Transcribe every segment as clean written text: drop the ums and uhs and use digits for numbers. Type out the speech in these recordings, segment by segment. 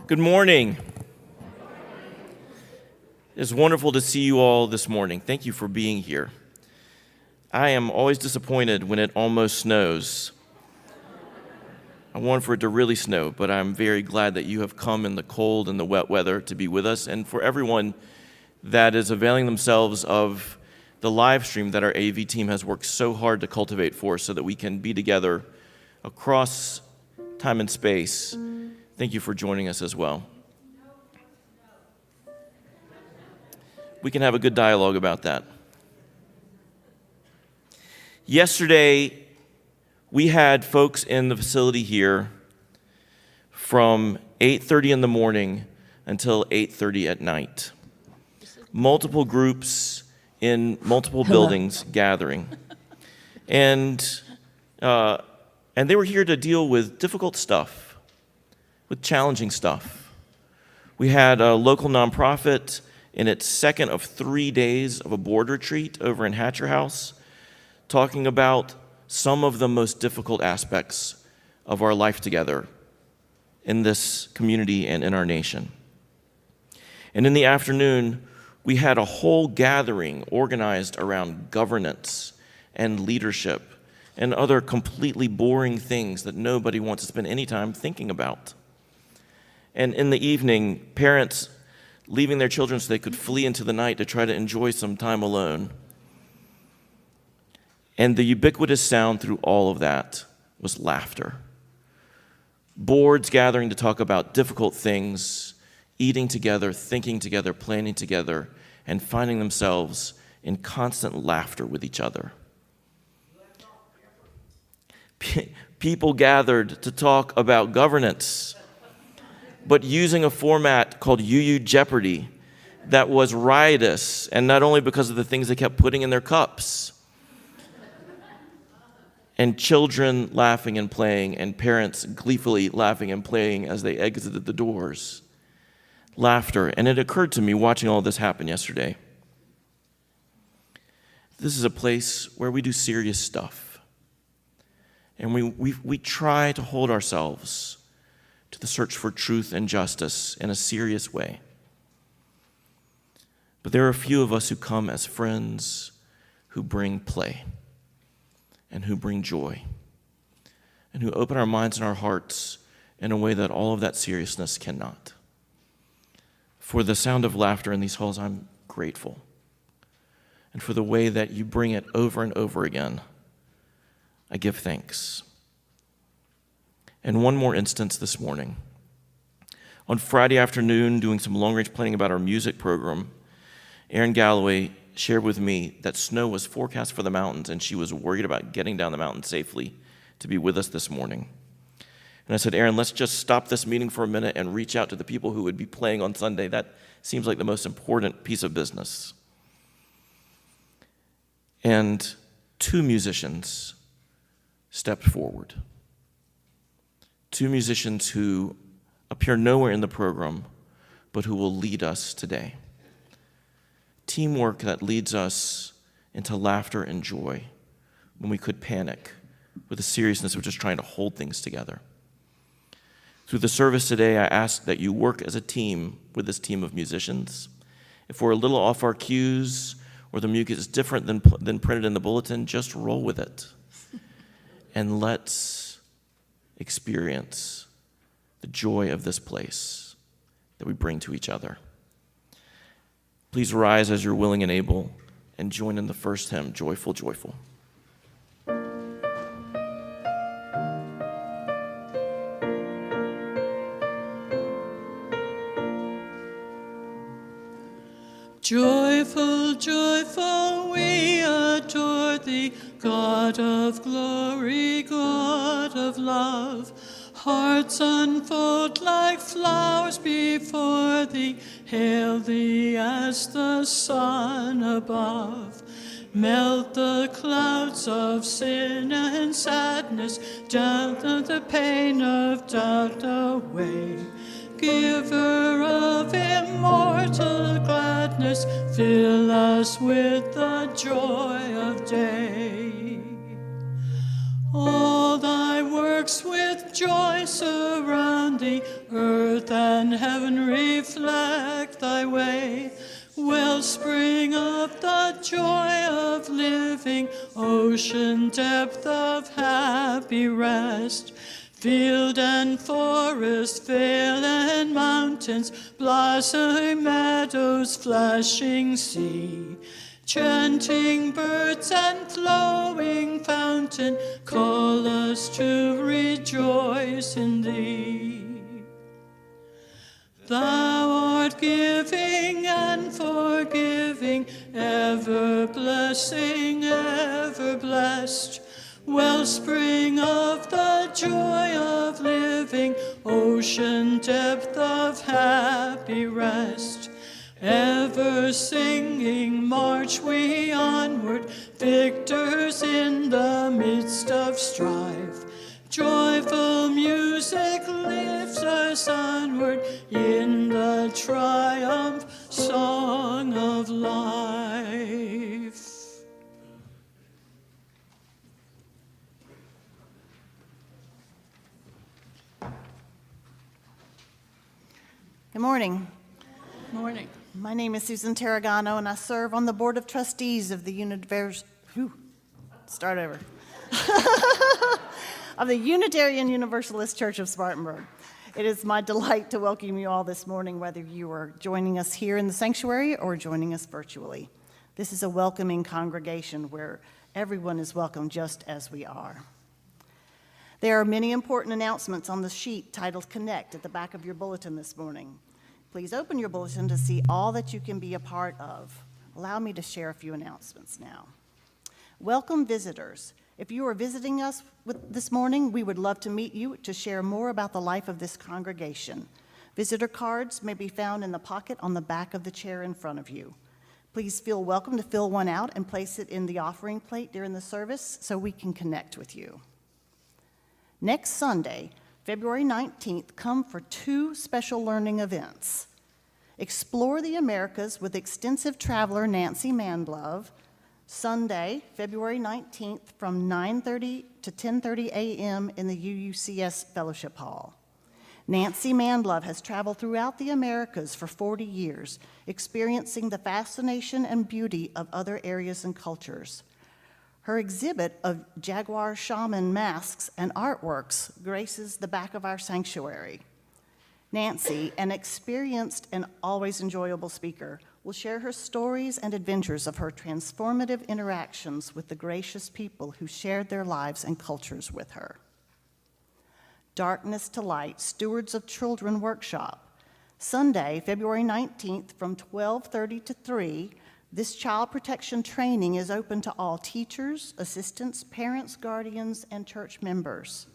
Good morning. It's wonderful to see you all this morning. Thank you for being here. I am always disappointed when it almost snows. I want for it to really snow, but I'm very glad that you have come in the cold and the wet weather to be with us, and for everyone that is availing themselves of the live stream that our AV team has worked so hard to cultivate for us so that we can be together across time and space. Thank you for joining us as well. We can have a good dialogue about that. Yesterday, we had folks in the facility here from 8:30 in the morning until 8:30 at night. Multiple groups in multiple buildings gathering. And they were here to deal with difficult stuff, with challenging stuff. We had a local nonprofit in its second of 3 days of a board retreat over in Hatcher House, talking about some of the most difficult aspects of our life together in this community and in our nation. And in the afternoon, we had a whole gathering organized around governance and leadership and other completely boring things that nobody wants to spend any time thinking about. And in the evening, parents leaving their children so they could flee into the night to try to enjoy some time alone. And the ubiquitous sound through all of that was laughter. Boards gathering to talk about difficult things, eating together, thinking together, planning together, and finding themselves in constant laughter with each other. People gathered to talk about governance, but using a format called UU Jeopardy that was riotous, and not only because of the things they kept putting in their cups, and children laughing and playing, and parents gleefully laughing and playing as they exited the doors. Laughter. And it occurred to me watching all this happen yesterday, this is a place where we do serious stuff. And we try to hold ourselves to the search for truth and justice in a serious way. But there are a few of us who come as friends who bring play and who bring joy and who open our minds and our hearts in a way that all of that seriousness cannot. For the sound of laughter in these halls, I'm grateful. And for the way that you bring it over and over again, I give thanks. And one more instance this morning. On Friday afternoon, doing some long-range planning about our music program, Erin Galloway shared with me that snow was forecast for the mountains, and she was worried about getting down the mountain safely to be with us this morning. And I said, Erin, let's just stop this meeting for a minute and reach out to the people who would be playing on Sunday. That seems like the most important piece of business. And 2 musicians stepped forward. 2 musicians who appear nowhere in the program, but who will lead us today. Teamwork that leads us into laughter and joy when we could panic with the seriousness of just trying to hold things together. Through the service today, I ask that you work as a team with this team of musicians. If we're a little off our cues or the music is different than printed in the bulletin, just roll with it. And let's experience the joy of this place that we bring to each other. Please rise as you're willing and able and join in the first hymn, Joyful, Joyful. Joyful, joyful, we adore thee, God of glory, God of love. Hearts unfold like flowers before thee, hail thee as the sun above. Melt the clouds of sin and sadness, down the pain of doubt away. Giver of immortal gladness, fill us with the joy of day. All thy works works with joy surround thee, earth and heaven reflect thy way. Wellspring of the joy of living, ocean depth of happy rest. Field and forest, vale and mountains, blossom meadows, flashing sea. Chanting birds and flowing fountain, call us to rejoice in thee. Thou art giving and forgiving, ever blessing, ever blessed. Wellspring of the joy of living, ocean depth of happy rest. Ever singing march we onward, victors in the midst of strife. Joyful music lifts us onward in the triumph song of life. Good morning. Morning. My name is Susan Tarragano, and I serve on the Board of Trustees of the of the Unitarian Universalist Church of Spartanburg. It is my delight to welcome you all this morning, whether you are joining us here in the sanctuary or joining us virtually. This is a welcoming congregation where everyone is welcome just as we are. There are many important announcements on the sheet titled Connect at the back of your bulletin this morning. Please open your bulletin to see all that you can be a part of. Allow me to share a few announcements now. Welcome visitors. If you are visiting us this morning, we would love to meet you to share more about the life of this congregation. Visitor cards may be found in the pocket on the back of the chair in front of you. Please feel welcome to fill one out and place it in the offering plate during the service so we can connect with you. Next Sunday, February 19th, come for 2 special learning events. Explore the Americas with extensive traveler Nancy Manblove, Sunday, February 19th from 9:30 to 10:30 a.m. in the UUCS Fellowship Hall. Nancy Manblove has traveled throughout the Americas for 40 years, experiencing the fascination and beauty of other areas and cultures. Her exhibit of jaguar shaman masks and artworks graces the back of our sanctuary. Nancy, an experienced and always enjoyable speaker, will share her stories and adventures of her transformative interactions with the gracious people who shared their lives and cultures with her. Darkness to Light, Stewards of Children Workshop. Sunday, February 19th from 12:30 to 3, this child protection training is open to all teachers, assistants, parents, guardians, and church members.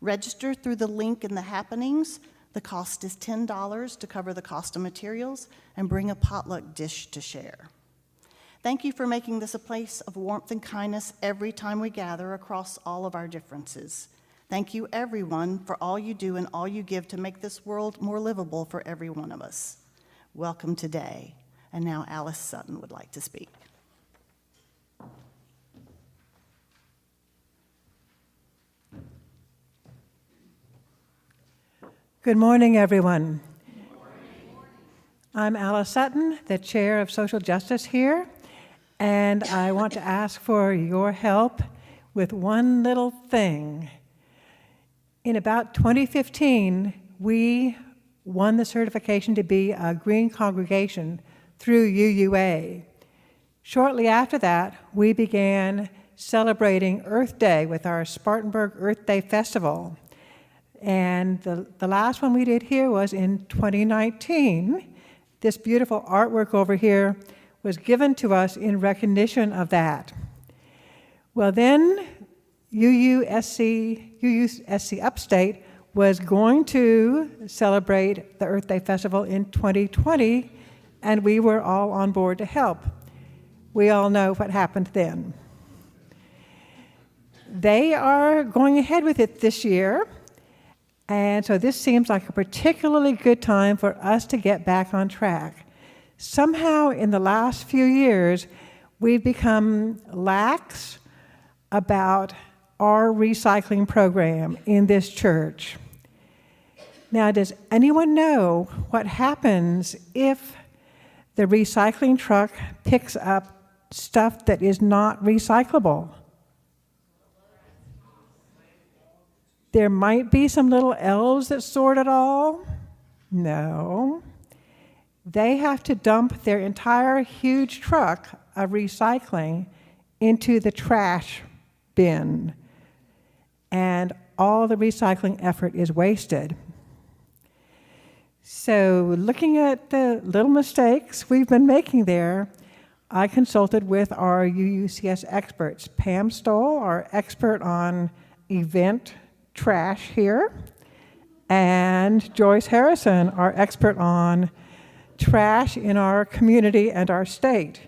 Register through the link in the happenings. The cost is $10 to cover the cost of materials, and bring a potluck dish to share. Thank you for making this a place of warmth and kindness every time we gather across all of our differences. Thank you, everyone, for all you do and all you give to make this world more livable for every one of us. Welcome today. And now Alice Sutton would like to speak. Good morning, everyone. I'm Alice Sutton, the Chair of Social Justice here, and I want to ask for your help with one little thing. In about 2015, we won the certification to be a green congregation through UUA. Shortly after that, we began celebrating Earth Day with our Spartanburg Earth Day Festival. And the last one we did here was in 2019. This beautiful artwork over here was given to us in recognition of that. Well, then UUSC Upstate was going to celebrate the Earth Day Festival in 2020, and we were all on board to help. We all know what happened then. They are going ahead with it this year, and so this seems like a particularly good time for us to get back on track. Somehow in the last few years, we've become lax about our recycling program in this church. Now, does anyone know what happens if the recycling truck picks up stuff that is not recyclable? There might be some little elves that sort it all. No. They have to dump their entire huge truck of recycling into the trash bin, and all the recycling effort is wasted. So, looking at the little mistakes we've been making there, I consulted with our UUCS experts, Pam Stoll, our expert on event trash here, and Joyce Harrison, our expert on trash in our community and our state.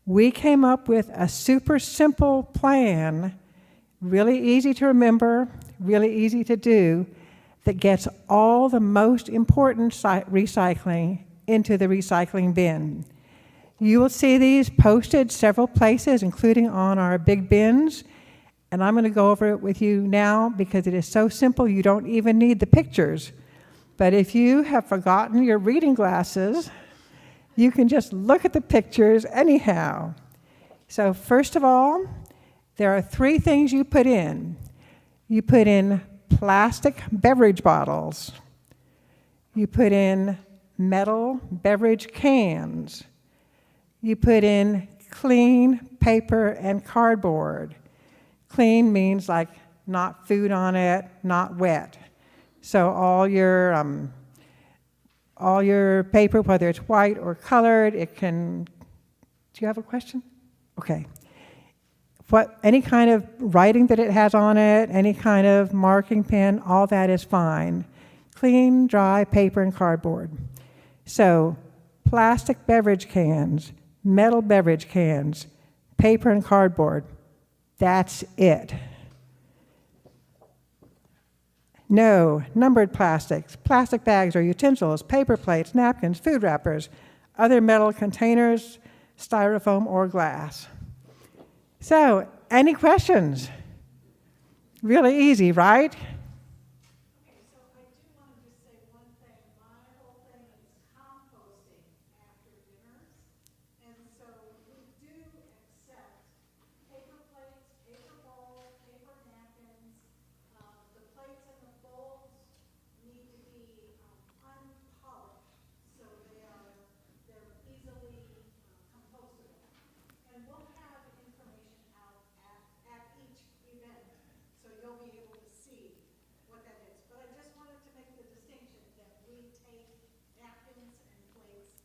We came up with a super simple plan, really easy to remember, really easy to do, that gets all the most important recycling into the recycling bin. You will see these posted several places, including on our big bins, and I'm going to go over it with you now because it is so simple you don't even need the pictures. But if you have forgotten your reading glasses, you can just look at the pictures anyhow. So first of all, there are 3 things you put in. You put in plastic beverage bottles. You put in metal beverage cans. You put in clean paper and cardboard. Clean means like not food on it, not wet. So all your paper, whether it's white or colored, it can, do you have a question? Okay. Any kind of writing that it has on it, any kind of marking pen, all that is fine. Clean, dry paper and cardboard. So plastic beverage cans, metal beverage cans, paper and cardboard, that's it. No, numbered plastics, plastic bags or utensils, paper plates, napkins, food wrappers, other metal containers, styrofoam or glass. So, any questions? Really easy, right? So I do want to just say one thing. My whole thing is composting after dinners. And so we do accept paper plates, paper bowls, paper napkins. The plates and the bowls need to be unpolished, so they're easily compostable. And we'll have information out at each event, so you'll be able to see what that is. But I just wanted to make the distinction that we take napkins and plates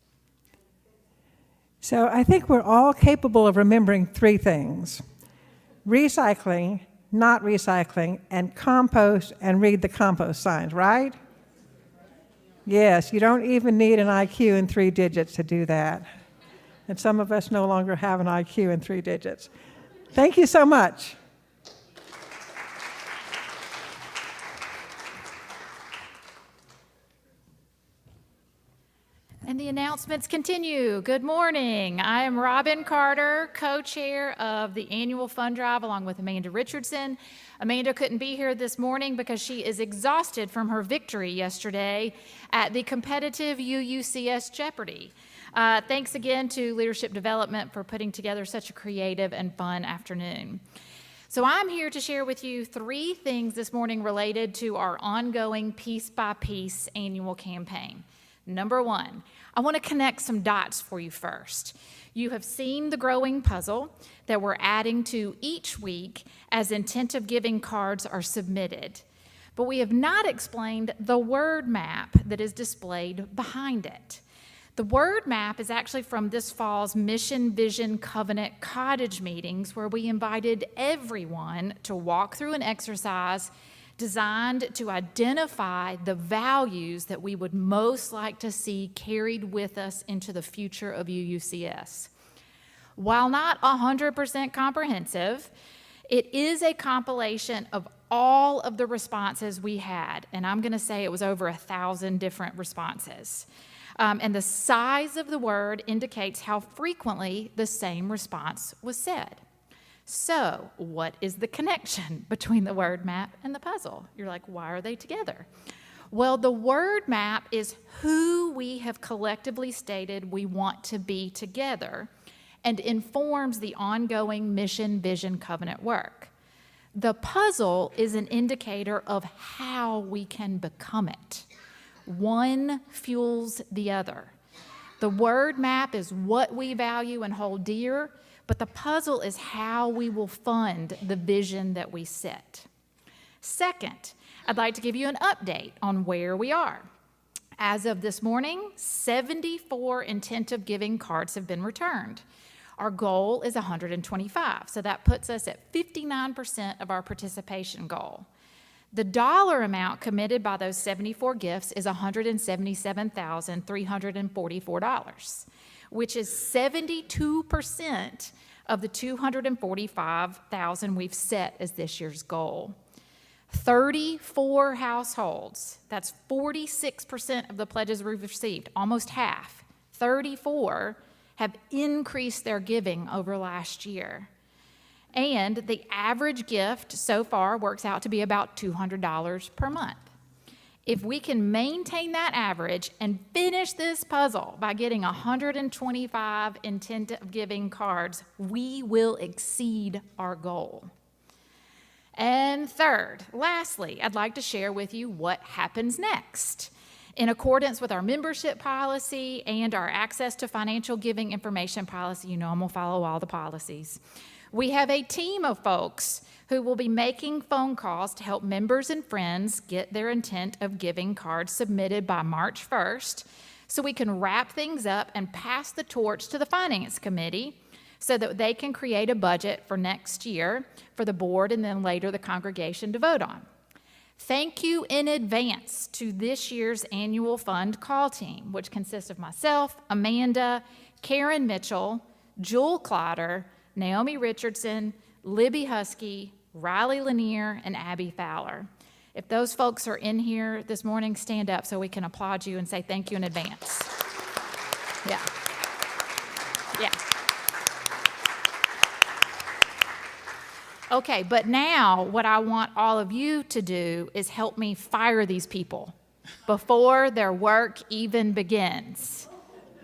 and things like that. So I think we're all capable of remembering 3 things. Recycling, not recycling, and compost and read the compost signs, right? Yes, you don't even need an IQ in 3 digits to do that. And some of us no longer have an IQ in 3 digits. Thank you so much. And the announcements continue. Good morning. I am Robin Carter, co-chair of the annual fund drive along with Amanda Richardson. Amanda couldn't be here this morning because she is exhausted from her victory yesterday at the competitive UUCS Jeopardy! Thanks again to Leadership Development for putting together such a creative and fun afternoon. So I'm here to share with you 3 things this morning related to our ongoing Piece by Piece annual campaign. Number 1, I want to connect some dots for you first. You have seen the growing puzzle that we're adding to each week as intent of giving cards are submitted. But we have not explained the word map that is displayed behind it. The word map is actually from this fall's Mission Vision Covenant Cottage meetings, where we invited everyone to walk through an exercise designed to identify the values that we would most like to see carried with us into the future of UUCS. While not 100% comprehensive, it is a compilation of all of the responses we had, and I'm going to say it was over 1,000 different responses. And the size of the word indicates how frequently the same response was said. So, what is the connection between the word map and the puzzle? You're like, why are they together? Well, the word map is who we have collectively stated we want to be together and informs the ongoing mission, vision, covenant work. The puzzle is an indicator of how we can become it. One fuels the other. The word map is what we value and hold dear, but the puzzle is how we will fund the vision that we set. Second, I'd like to give you an update on where we are. As of this morning, 74 intent of giving cards have been returned. Our goal is 125, so that puts us at 59% of our participation goal. The dollar amount committed by those 74 gifts is $177,344, which is 72% of the $245,000 we've set as this year's goal. 34 households, that's 46% of the pledges we've received, almost half, 34 have increased their giving over last year. And the average gift so far works out to be about $200 per month. If we can maintain that average and finish this puzzle by getting 125 intent of giving cards, we will exceed our goal. And third, lastly, I'd like to share with you what happens next. In accordance with our membership policy and our access to financial giving information policy, you know I'm going to follow all the policies. We have a team of folks who will be making phone calls to help members and friends get their intent of giving cards submitted by March 1st so we can wrap things up and pass the torch to the Finance Committee so that they can create a budget for next year for the board and then later the congregation to vote on. Thank you in advance to this year's annual fund call team, which consists of myself, Amanda, Karen Mitchell, Jewel Clotter, Naomi Richardson, Libby Husky, Riley Lanier, and Abby Fowler. If those folks are in here this morning, stand up so we can applaud you and say thank you in advance. Yeah. Yeah. Okay, but now what I want all of you to do is help me fire these people before their work even begins.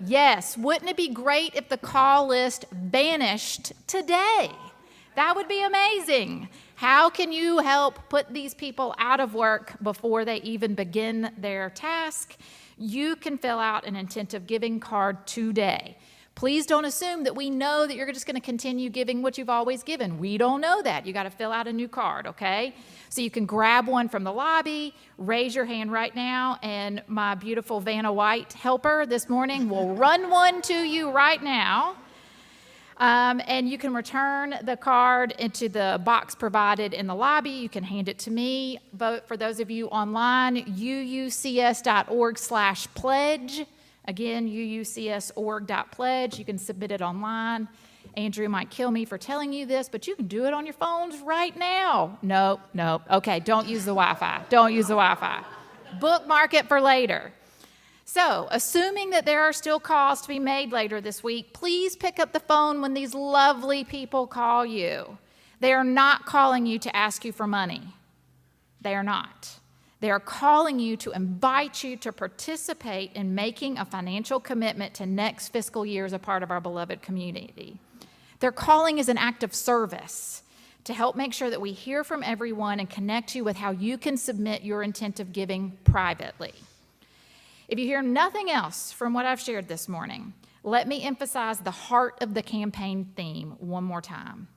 Yes, wouldn't it be great if the call list vanished today? That would be amazing. How can you help put these people out of work before they even begin their task? You can fill out an intent of giving card today. Please don't assume that we know that you're just going to continue giving what you've always given. We don't know that. You got to fill out a new card, okay? So you can grab one from the lobby, raise your hand right now, and my beautiful Vanna White helper this morning will run one to you right now. And you can return the card into the box provided in the lobby. You can hand it to me. But for those of you online, uucs.org/pledge. Again, uucs.org.pledge. You can submit it online. Andrew might kill me for telling you this, but you can do it on your phones right now. Nope. Okay, don't use the Wi-Fi. Don't use the Wi-Fi. Bookmark it for later. So, assuming that there are still calls to be made later this week, please pick up the phone when these lovely people call you. They are not calling you to ask you for money. They are not. They are calling you to invite you to participate in making a financial commitment to next fiscal year as a part of our beloved community. Their calling is an act of service to help make sure that we hear from everyone and connect you with how you can submit your intent of giving privately. If you hear nothing else from what I've shared this morning, let me emphasize the heart of the campaign theme one more time.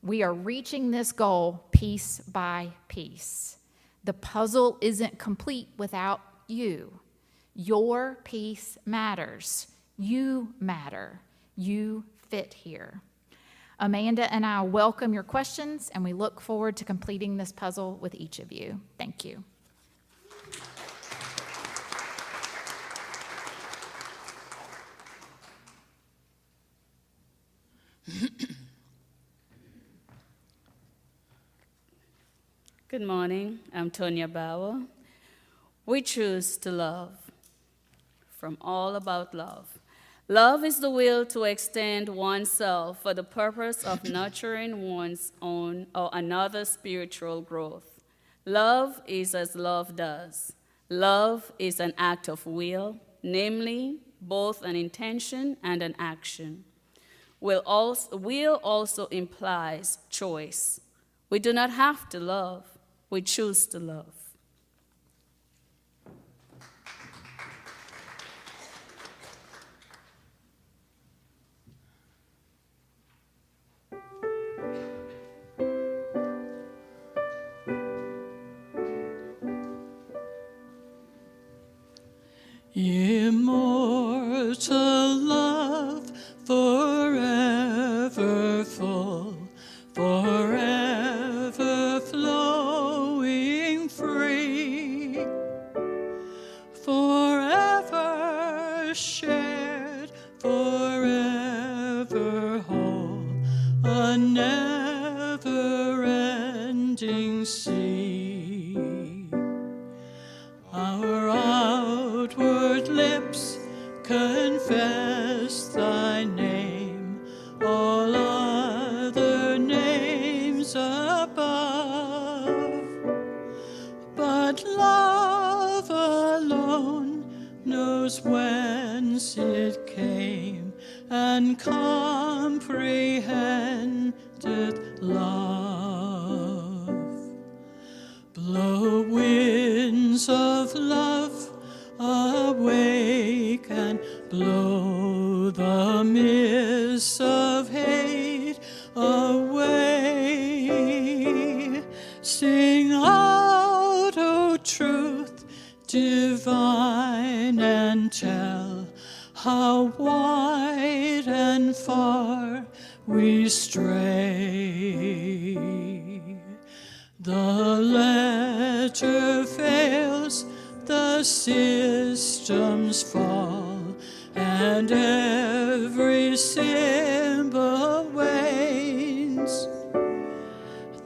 We are reaching this goal piece by piece. The puzzle isn't complete without you. Your piece matters. You matter. You fit here. Amanda and I welcome your questions, and we look forward to completing this puzzle with each of you. Thank you. Good morning, I'm Tonya Bauer. We choose to love, from All About Love. Love is the will to extend oneself for the purpose of nurturing one's own or another's spiritual growth. Love is as love does. Love is an act of will, namely, both an intention and an action. Will also implies choice. We do not have to love, we choose to love. Immortal love, forever full, forever flowing free, forever shared, forever whole, a never-ending sea. Our outward lips confess thy name, all other names above. But love alone knows whence it came and comprehendeth love. Blow winds of love, awake and blow the mists of hate away. Sing out, O truth divine, and tell how wide and far we stray. The letter fails, the systems fall, and every symbol wanes.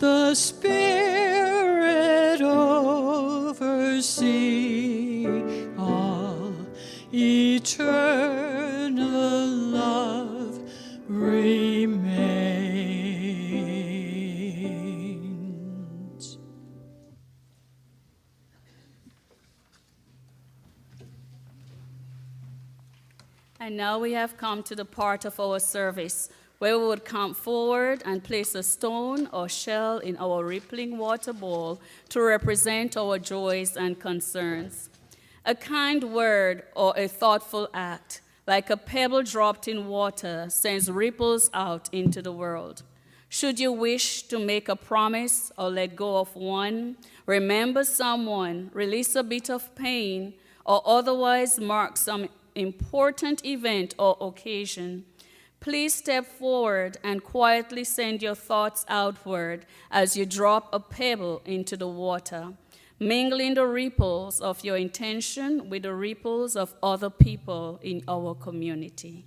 The Spirit oversees all, eternal love remains. And now we have come to the part of our service where we would come forward and place a stone or shell in our rippling water bowl to represent our joys and concerns. A kind word or a thoughtful act, like a pebble dropped in water, sends ripples out into the world. Should you wish to make a promise or let go of one, remember someone, release a bit of pain, or otherwise mark some important event or occasion, please step forward and quietly send your thoughts outward as you drop a pebble into the water, mingling the ripples of your intention with the ripples of other people in our community.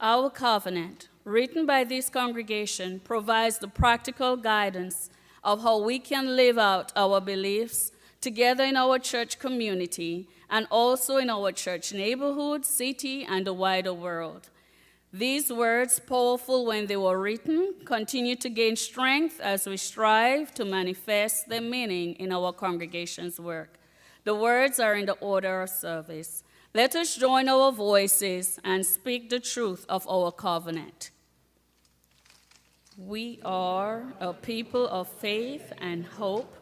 Our covenant, written by this congregation, provides the practical guidance of how we can live out our beliefs together in our church community and also in our church neighborhood, city, and the wider world. These words, powerful when they were written, continue to gain strength as we strive to manifest their meaning in our congregation's work. The words are in the order of service. Let us join our voices and speak the truth of our covenant. We are a people of faith and hope.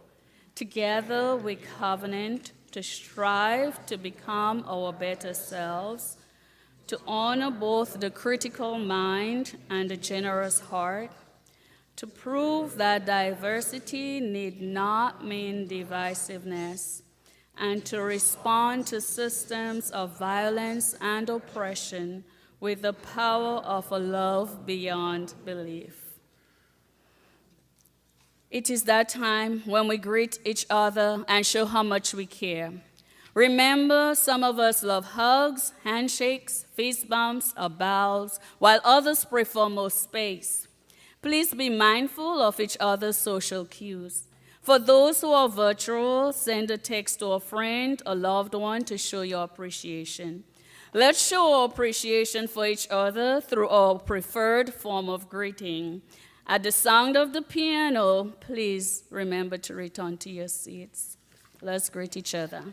Together we covenant to strive to become our better selves, to honor both the critical mind and the generous heart, to prove that diversity need not mean divisiveness, and to respond to systems of violence and oppression with the power of a love beyond belief. It is that time when we greet each other and show how much we care. Remember, some of us love hugs, handshakes, fist bumps, or bows, while others prefer more space. Please be mindful of each other's social cues. For those who are virtual, send a text to a friend or loved one to show your appreciation. Let's show our appreciation for each other through our preferred form of greeting. At the sound of the piano, please remember to return to your seats. Let's greet each other.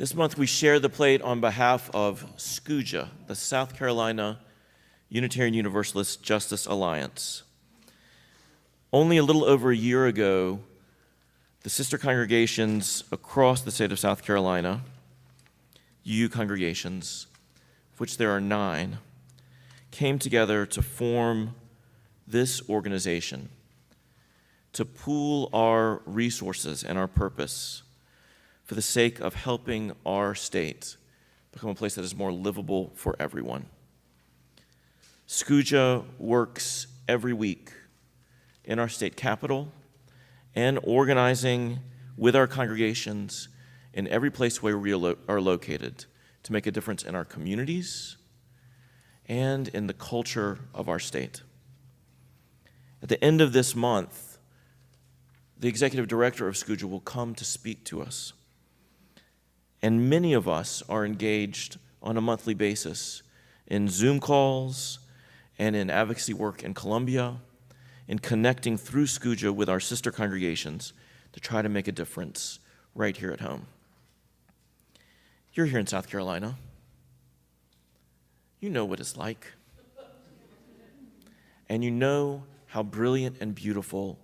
This month we share the plate on behalf of SCUJA, the South Carolina Unitarian Universalist Justice Alliance. Only a little over a year ago, the sister congregations across the state of South Carolina, UU congregations, of which there are 9, came together to form this organization, to pool our resources and our purpose for the sake of helping our state become a place that is more livable for everyone. SCUJA works every week in our state capital and organizing with our congregations in every place where we are located to make a difference in our communities and in the culture of our state. At the end of this month, the executive director of SCUJA will come to speak to us. And many of us are engaged on a monthly basis in Zoom calls and in advocacy work in Columbia, in connecting through SCUJA with our sister congregations to try to make a difference right here at home. You're here in South Carolina. You know what it's like. And you know how brilliant and beautiful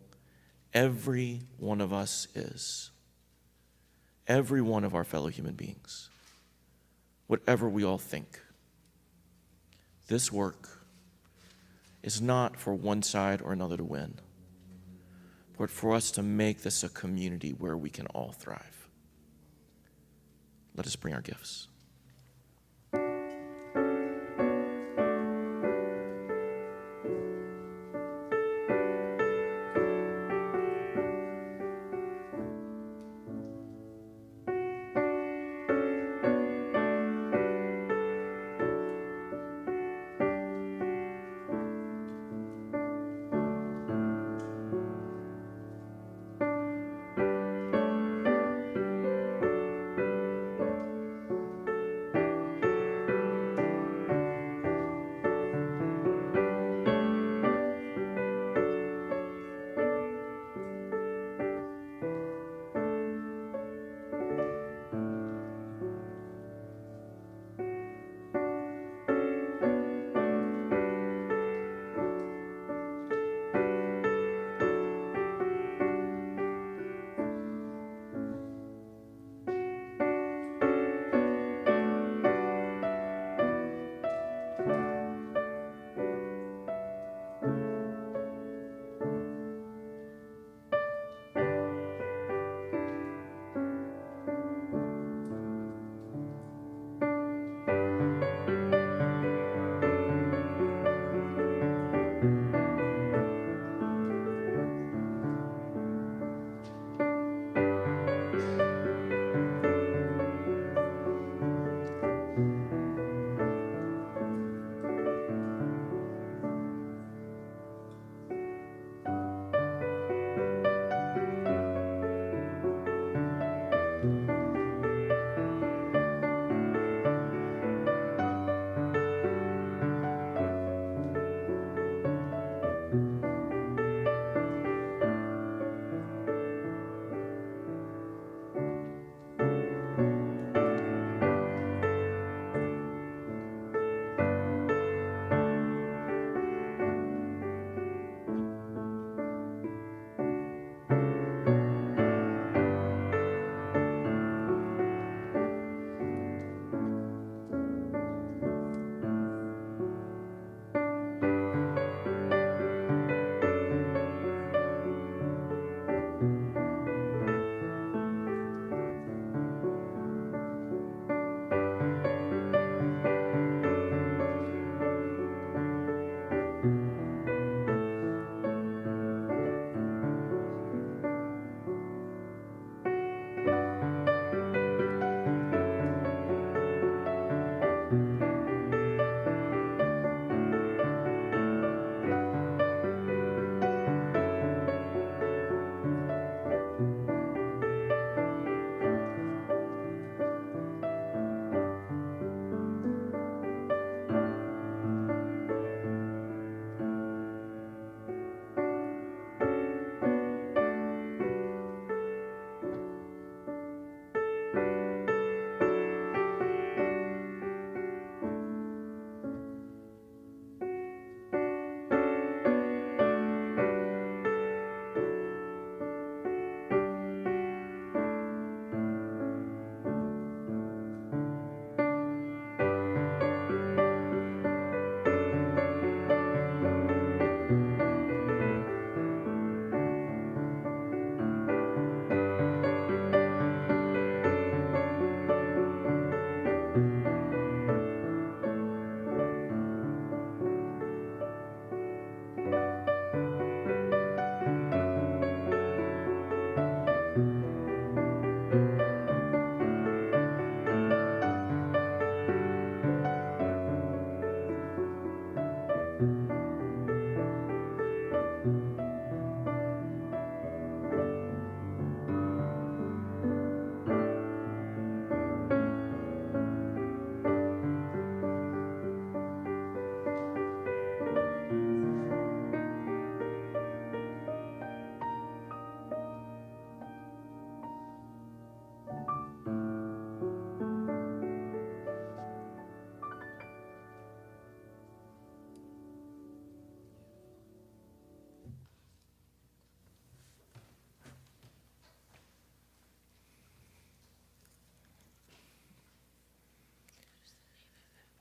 every one of us is. Every one of our fellow human beings. Whatever we all think. This work is not for one side or another to win, but for us to make this a community where we can all thrive. Let us bring our gifts.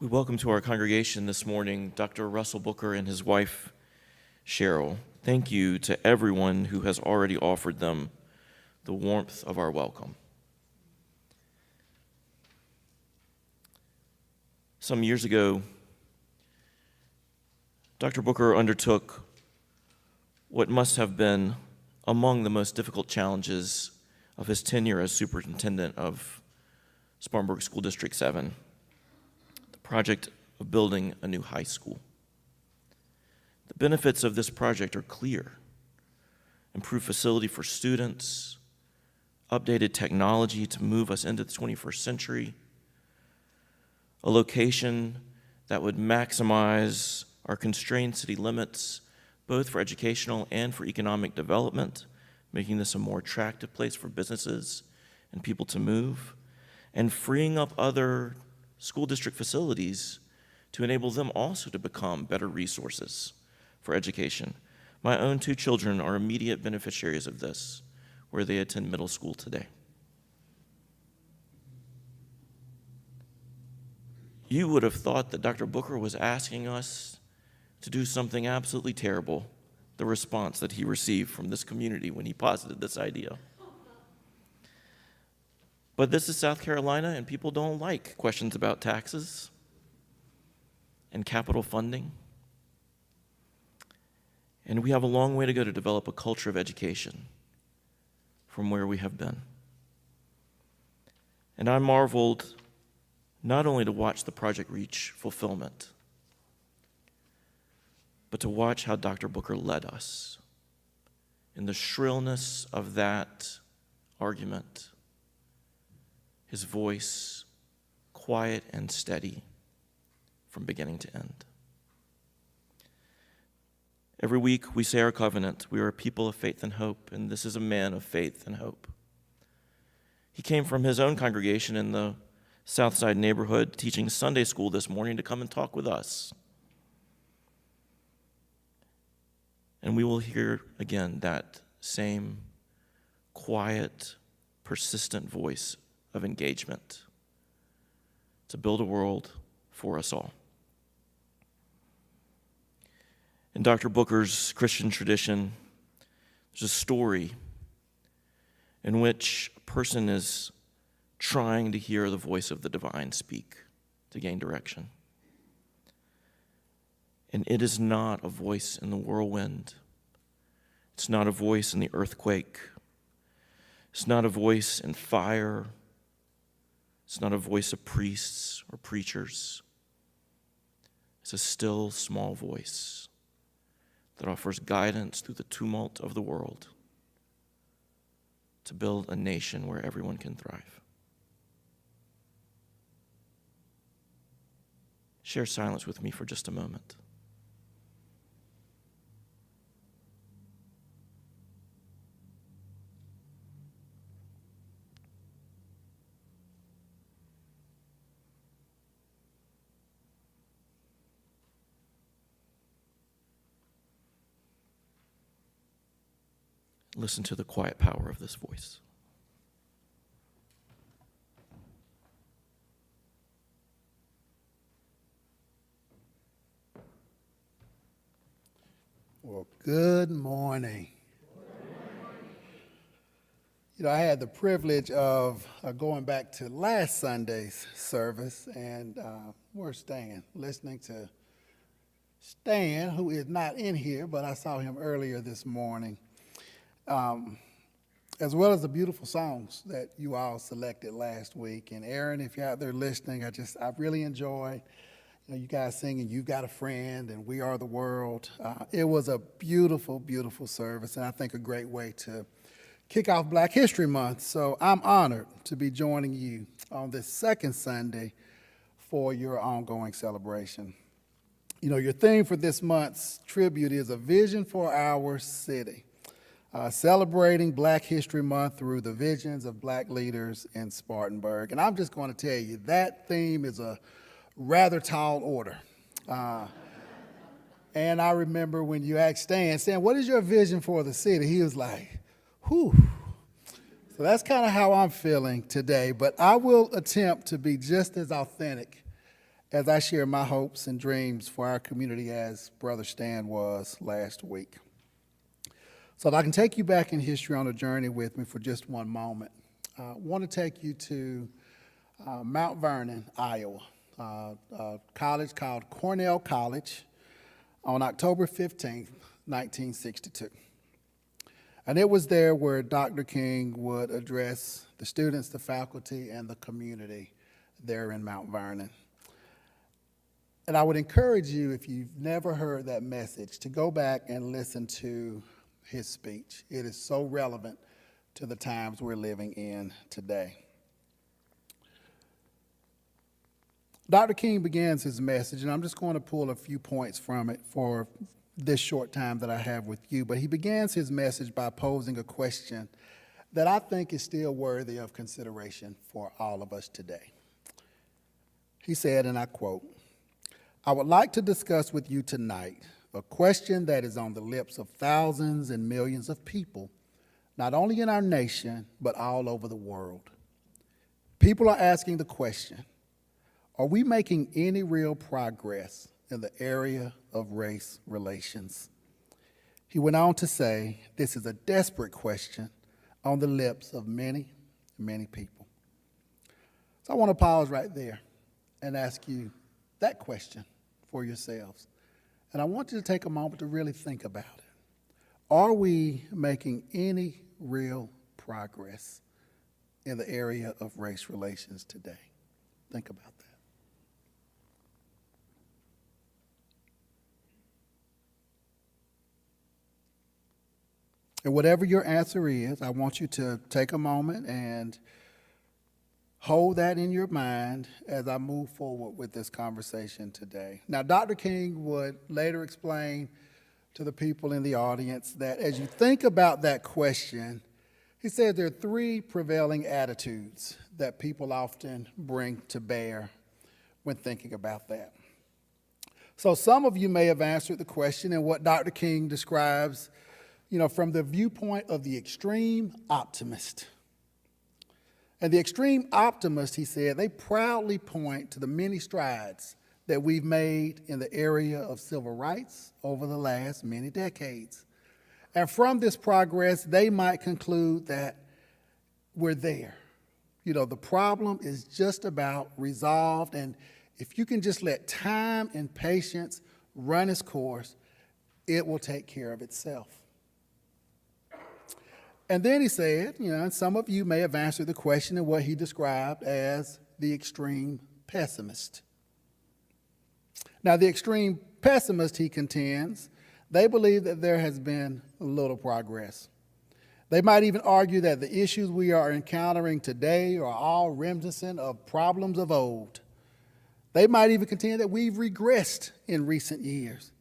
We welcome to our congregation this morning Dr. Russell Booker and his wife, Cheryl. Thank you to everyone who has already offered them the warmth of our welcome. Some years ago, Dr. Booker undertook what must have been among the most difficult challenges of his tenure as superintendent of Spartanburg School District 7, the project of building a new high school. The benefits of this project are clear: improved facility for students, updated technology to move us into the 21st century, a location that would maximize our constrained city limits, both for educational and for economic development, making this a more attractive place for businesses and people to move, and freeing up other school district facilities to enable them also to become better resources for education. My own 2 children are immediate beneficiaries of this, where they attend middle school today. You would have thought that Dr. Booker was asking us to do something absolutely terrible, the response that he received from this community when he posited this idea. But this is South Carolina, and people don't like questions about taxes and capital funding. And we have a long way to go to develop a culture of education from where we have been. And I marveled not only to watch the project reach fulfillment, but to watch how Dr. Booker led us in the shrillness of that argument, his voice quiet and steady from beginning to end. Every week we say our covenant. We are a people of faith and hope, and this is a man of faith and hope. He came from his own congregation in the Southside neighborhood, teaching Sunday school this morning, to come and talk with us. And we will hear again that same quiet, persistent voice of engagement to build a world for us all. In Dr. Booker's Christian tradition, there's a story in which a person is trying to hear the voice of the divine speak to gain direction. And it is not a voice in the whirlwind. It's not a voice in the earthquake. It's not a voice in fire. It's not a voice of priests or preachers. It's a still, small voice that offers guidance through the tumult of the world to build a nation where everyone can thrive. Share silence with me for just a moment. Listen to the quiet power of this voice. Well, good morning. You know, I had the privilege of going back to last Sunday's service, and we're listening to Stan, who is not in here, but I saw him earlier this morning, as well as the beautiful songs that you all selected last week. And Aaron, if you're out there listening, I really enjoyed you guys singing "You've Got a Friend" and "We Are the World." It was a beautiful, beautiful service, and I think a great way to kick off Black History Month. So I'm honored to be joining you on this second Sunday for your ongoing celebration. You know, your theme for this month's tribute is "A Vision for Our City," celebrating Black History Month through the visions of Black leaders in Spartanburg. And I'm just going to tell you, that theme is a rather tall order. And I remember when you asked Stan, what is your vision for the city? He was like, whew. So that's kind of how I'm feeling today, but I will attempt to be just as authentic as I share my hopes and dreams for our community as Brother Stan was last week. So if I can take you back in history on a journey with me for just one moment, I want to take you to Mount Vernon, Iowa, a college called Cornell College on October 15th, 1962. And it was there where Dr. King would address the students, the faculty, and the community there in Mount Vernon. And I would encourage you, if you've never heard that message, to go back and listen to his speech. It is so relevant to the times we're living in today. Dr. King begins his message, and I'm just going to pull a few points from it for this short time that I have with you, but he begins his message by posing a question that I think is still worthy of consideration for all of us today. He said, and I quote, "I would like to discuss with you tonight a question that is on the lips of thousands and millions of people, not only in our nation, but all over the world. People are asking the question, are we making any real progress in the area of race relations?" He went on to say, this is a desperate question on the lips of many, many people. So I want to pause right there and ask you that question for yourselves. And I want you to take a moment to really think about it. Are we making any real progress in the area of race relations today? Think about that. And whatever your answer is, I want you to take a moment and hold that in your mind as I move forward with this conversation today. Now, Dr. King would later explain to the people in the audience that as you think about that question, he said there are three prevailing attitudes that people often bring to bear when thinking about that. So some of you may have answered the question in what Dr. King describes, from the viewpoint of the extreme optimist. And the extreme optimist, he said, they proudly point to the many strides that we've made in the area of civil rights over the last many decades. And from this progress, they might conclude that we're there. The problem is just about resolved, and if you can just let time and patience run its course, it will take care of itself. And then he said, and some of you may have answered the question in what he described as the extreme pessimist. Now, the extreme pessimist, he contends, they believe that there has been little progress. They might even argue that the issues we are encountering today are all reminiscent of problems of old. They might even contend that we've regressed in recent years.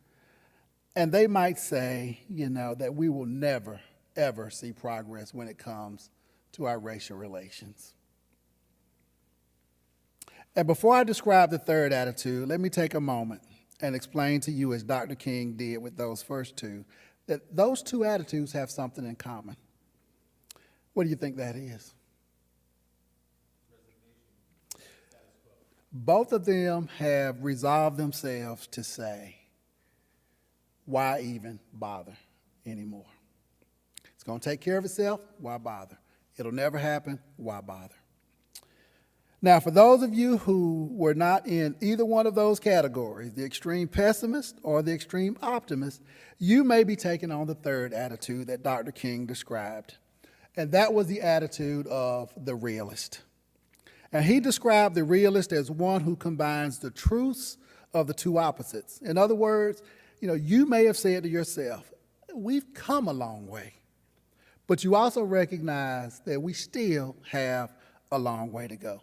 And they might say, that we will never ever see progress when it comes to our racial relations. And before I describe the third attitude, let me take a moment and explain to you, as Dr. King did with those first two, that those two attitudes have something in common. What do you think that is? Both of them have resolved themselves to say, why even bother anymore? It's going to take care of itself, why bother? It'll never happen, why bother? Now, for those of you who were not in either one of those categories, the extreme pessimist or the extreme optimist, you may be taking on the third attitude that Dr. King described. And that was the attitude of the realist. And he described the realist as one who combines the truths of the two opposites. In other words, you may have said to yourself, we've come a long way. But you also recognize that we still have a long way to go.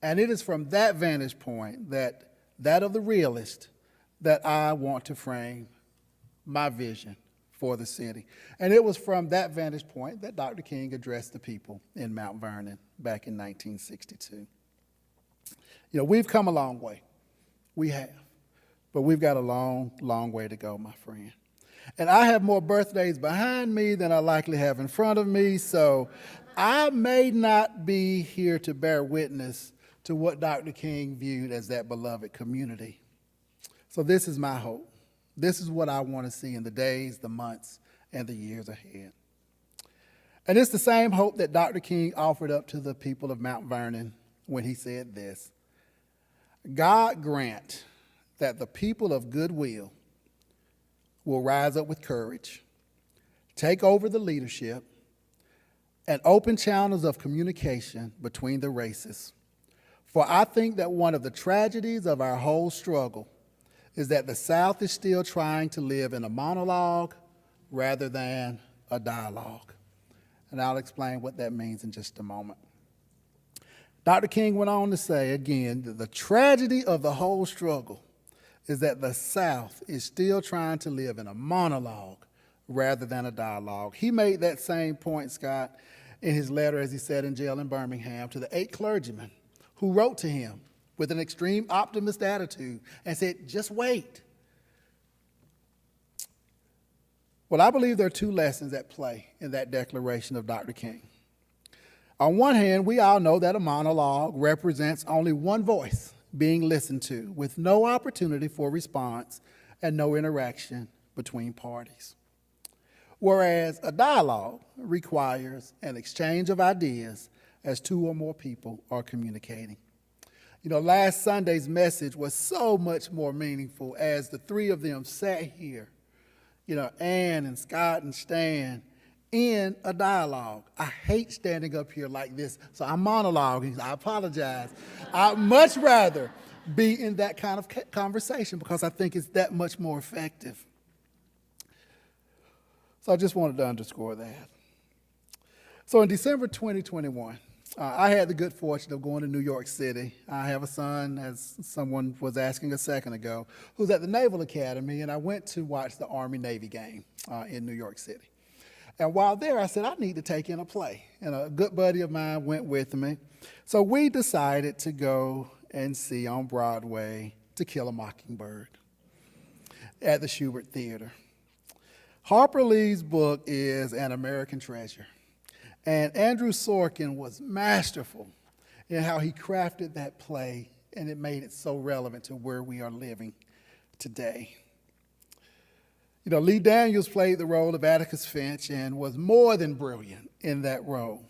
And it is from that vantage point, that of the realist, that I want to frame my vision for the city. And it was from that vantage point that Dr. King addressed the people in Mount Vernon back in 1962. We've come a long way. We have. But we've got a long, long way to go, my friend. And I have more birthdays behind me than I likely have in front of me, so I may not be here to bear witness to what Dr. King viewed as that beloved community. So this is my hope. This is what I want to see in the days, the months, and the years ahead. And it's the same hope that Dr. King offered up to the people of Mount Vernon when he said this: God grant that the people of goodwill will rise up with courage, take over the leadership, and open channels of communication between the races. For I think that one of the tragedies of our whole struggle is that the South is still trying to live in a monologue rather than a dialogue. And I'll explain what that means in just a moment. Dr. King went on to say again that the tragedy of the whole struggle is that the South is still trying to live in a monologue rather than a dialogue. He made that same point, Scott, in his letter, as he said, in jail in Birmingham, to the 8 clergymen who wrote to him with an extreme optimist attitude and said, just wait. Well, I believe there are 2 lessons at play in that declaration of Dr. King. On one hand, we all know that a monologue represents only one voice being listened to, with no opportunity for response and no interaction between parties. Whereas a dialogue requires an exchange of ideas as 2 or more people are communicating. You know, last Sunday's message was so much more meaningful as the 3 of them sat here, you know, Ann and Scott and Stan, in a dialogue. I hate standing up here like this, so I'm monologuing. I apologize. I'd much rather be in that kind of conversation because I think it's that much more effective. So I just wanted to underscore that. So in December 2021, I had the good fortune of going to New York City. I have a son, as someone was asking a second ago, who's at the Naval Academy, and I went to watch the Army-Navy game in New York City. And while there, I said, I need to take in a play. And a good buddy of mine went with me. So we decided to go and see on Broadway To Kill a Mockingbird at the Shubert Theater. Harper Lee's book is An American Treasure. And Andrew Sorkin was masterful in how he crafted that play, and it made it so relevant to where we are living today. You know, Lee Daniels played the role of Atticus Finch and was more than brilliant in that role.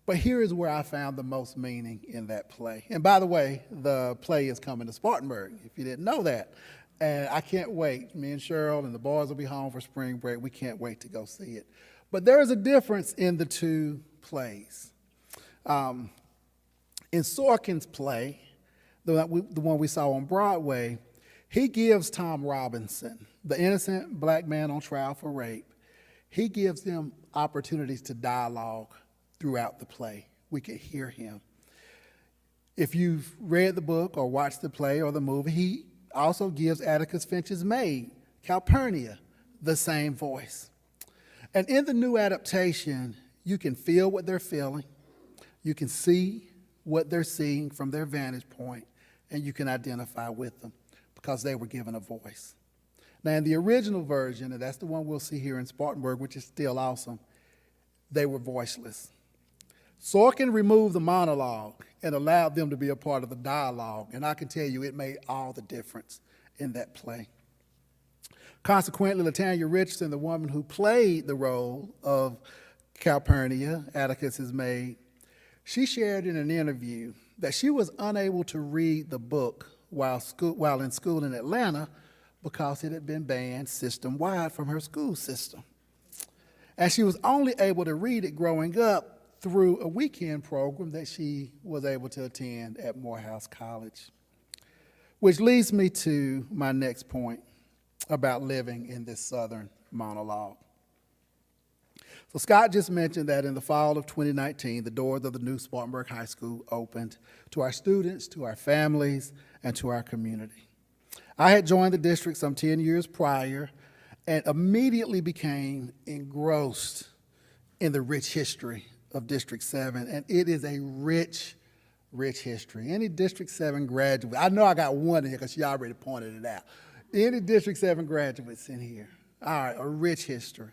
But here is where I found the most meaning in that play. And by the way, the play is coming to Spartanburg, if you didn't know that. And I can't wait. Me and Cheryl and the boys will be home for spring break. We can't wait to go see it. But there is a difference in the 2 plays. In Sorkin's play, the one we saw on Broadway, he gives Tom Robinson, the innocent black man on trial for rape, he gives him opportunities to dialogue throughout the play. We could hear him. If you've read the book or watched the play or the movie, he also gives Atticus Finch's maid, Calpurnia, the same voice. And in the new adaptation, you can feel what they're feeling, you can see what they're seeing from their vantage point, and you can identify with them because they were given a voice. Now, in the original version, and that's the one we'll see here in Spartanburg, which is still awesome, they were voiceless. Sorkin removed the monologue and allowed them to be a part of the dialogue, and I can tell you it made all the difference in that play. Consequently, Latanya Richardson, the woman who played the role of Calpurnia, Atticus's maid, she shared in an interview that she was unable to read the book while in school in Atlanta because it had been banned system-wide from her school system. And she was only able to read it growing up through a weekend program that she was able to attend at Morehouse College. Which leads me to my next point about living in this Southern monologue. So Scott just mentioned that in the fall of 2019, the doors of the new Spartanburg High School opened to our students, to our families, and to our community. I had joined the district some 10 years prior and immediately became engrossed in the rich history of District 7, and it is a rich, rich history. Any District 7 graduate, I know I got one in here because she already pointed it out. Any District 7 graduates in here? All right, a rich history.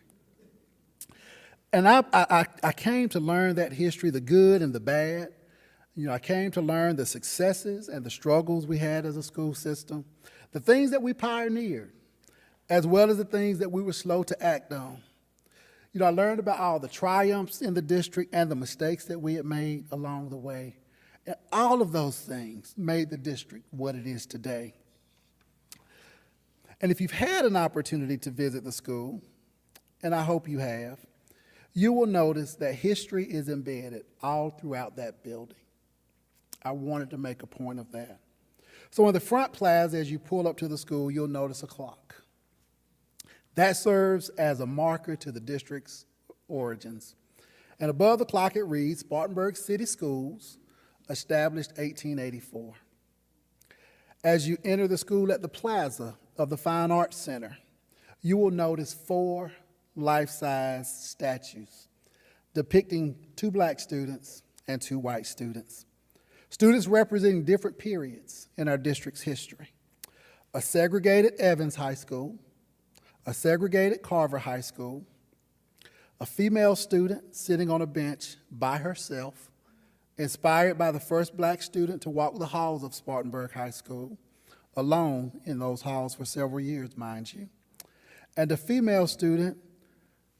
And I came to learn that history, the good and the bad, I came to learn the successes and the struggles we had as a school system, the things that we pioneered, as well as the things that we were slow to act on. I learned about all the triumphs in the district and the mistakes that we had made along the way. And all of those things made the district what it is today. And if you've had an opportunity to visit the school, and I hope you have, you will notice that history is embedded all throughout that building. I wanted to make a point of that. So in the front plaza, as you pull up to the school, you'll notice a clock. That serves as a marker to the district's origins. And above the clock it reads, Spartanburg City Schools, established 1884. As you enter the school at the plaza of the Fine Arts Center, you will notice 4 life-size statues depicting 2 black students and 2 white students. Students representing different periods in our district's history. A segregated Evans High School, a segregated Carver High School, a female student sitting on a bench by herself, inspired by the first black student to walk the halls of Spartanburg High School, alone in those halls for several years, mind you. And a female student,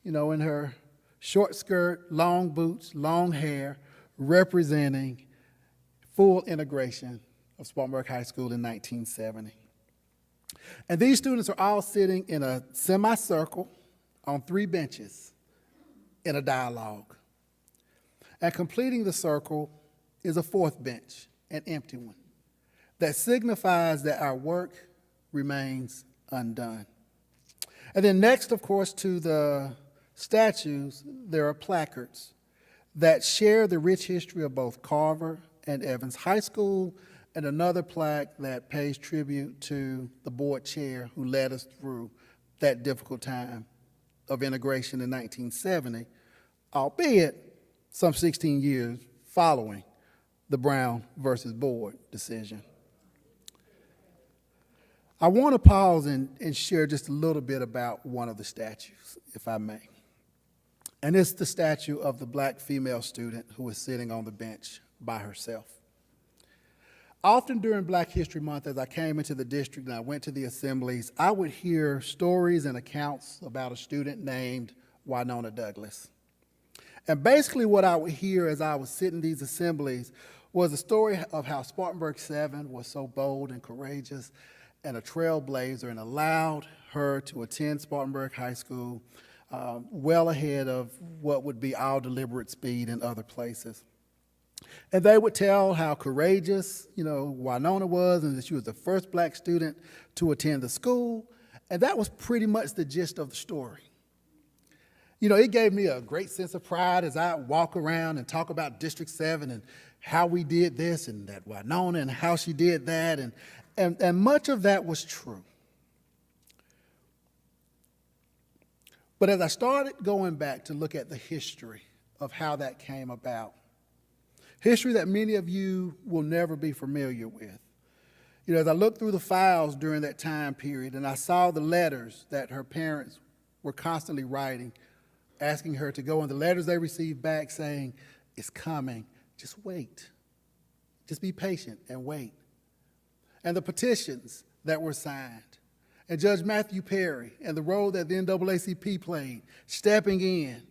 in her short skirt, long boots, long hair, representing full integration of Spartanburg High School in 1970. And these students are all sitting in a semicircle on 3 benches in a dialogue. And completing the circle is a 4th bench, an empty one, that signifies that our work remains undone. And then next, of course, to the statues, there are placards that share the rich history of both Carver and Evans High School, and another plaque that pays tribute to the board chair who led us through that difficult time of integration in 1970, albeit some 16 years following the Brown versus Board decision. I want to pause and share just a little bit about one of the statues, if I may. And it's the statue of the black female student who was sitting on the bench by herself. Often during Black History Month, as I came into the district and I went to the assemblies, I would hear stories and accounts about a student named Winona Douglas. And basically what I would hear as I was sitting in these assemblies was a story of how Spartanburg 7 was so bold and courageous and a trailblazer and allowed her to attend Spartanburg High School well ahead of what would be our deliberate speed in other places. And they would tell how courageous, Winona was, and that she was the first black student to attend the school. And that was pretty much the gist of the story. It gave me a great sense of pride as I walk around and talk about District 7 and how we did this and that Winona and how she did that. And much of that was true. But as I started going back to look at the history of how that came about, history that many of you will never be familiar with. As I looked through the files during that time period and I saw the letters that her parents were constantly writing, asking her to go, and the letters they received back saying, it's coming, just wait. Just be patient and wait. And the petitions that were signed, and Judge Matthew Perry and the role that the NAACP played, stepping in.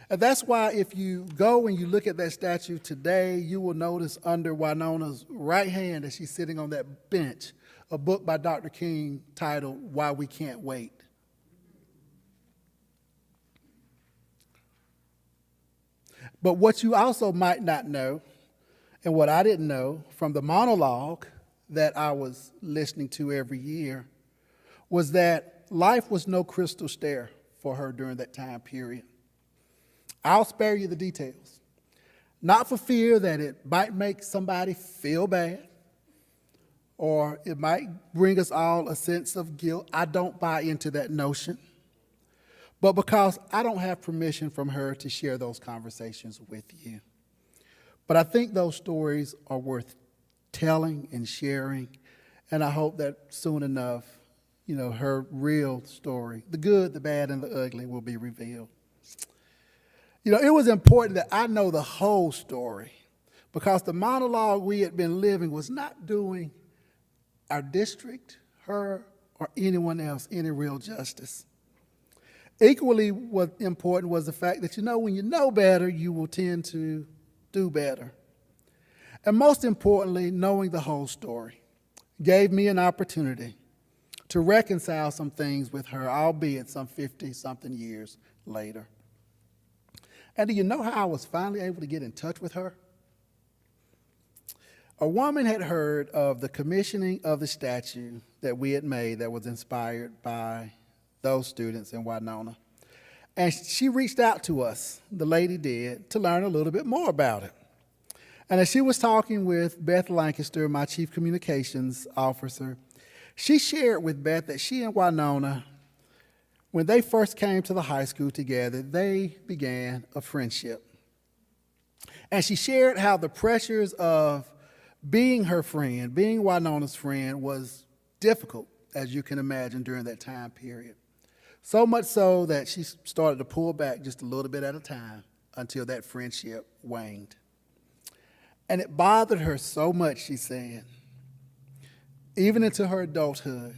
And that's why if you go and you look at that statue today, you will notice under Winona's right hand as she's sitting on that bench, a book by Dr. King titled Why We Can't Wait. But what you also might not know, and what I didn't know from the monologue that I was listening to every year, was that life was no crystal stair for her during that time period. I'll spare you the details, not for fear that it might make somebody feel bad or it might bring us all a sense of guilt. I don't buy into that notion, but because I don't have permission from her to share those conversations with you. But I think those stories are worth telling and sharing, and I hope that soon enough, her real story, the good, the bad, and the ugly, will be revealed. It was important that I know the whole story because the monologue we had been living was not doing our district, her, or anyone else any real justice. Equally what important was the fact that, when you know better, you will tend to do better. And most importantly, knowing the whole story gave me an opportunity to reconcile some things with her, albeit some 50-something years later. And do you know how I was finally able to get in touch with her? A woman had heard of the commissioning of the statue that we had made that was inspired by those students in Winona. And she reached out to us, the lady did, to learn a little bit more about it. And as she was talking with Beth Lancaster, my chief communications officer, she shared with Beth that she and Winona, when they first came to the high school together, they began a friendship. And she shared how the pressures of being her friend, being Winona's friend, was difficult, as you can imagine, during that time period. So much so that she started to pull back just a little bit at a time until that friendship waned. And it bothered her so much, she said, even into her adulthood,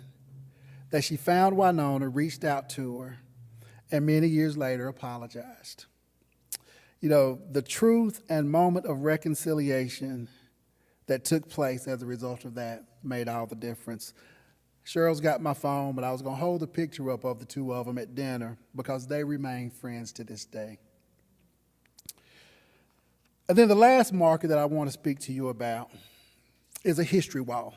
that she found Winona, reached out to her, and many years later apologized. The truth and moment of reconciliation that took place as a result of that made all the difference. Cheryl's got my phone, but I was going to hold the picture up of the two of them at dinner because they remain friends to this day. And then the last marker that I want to speak to you about is a history wall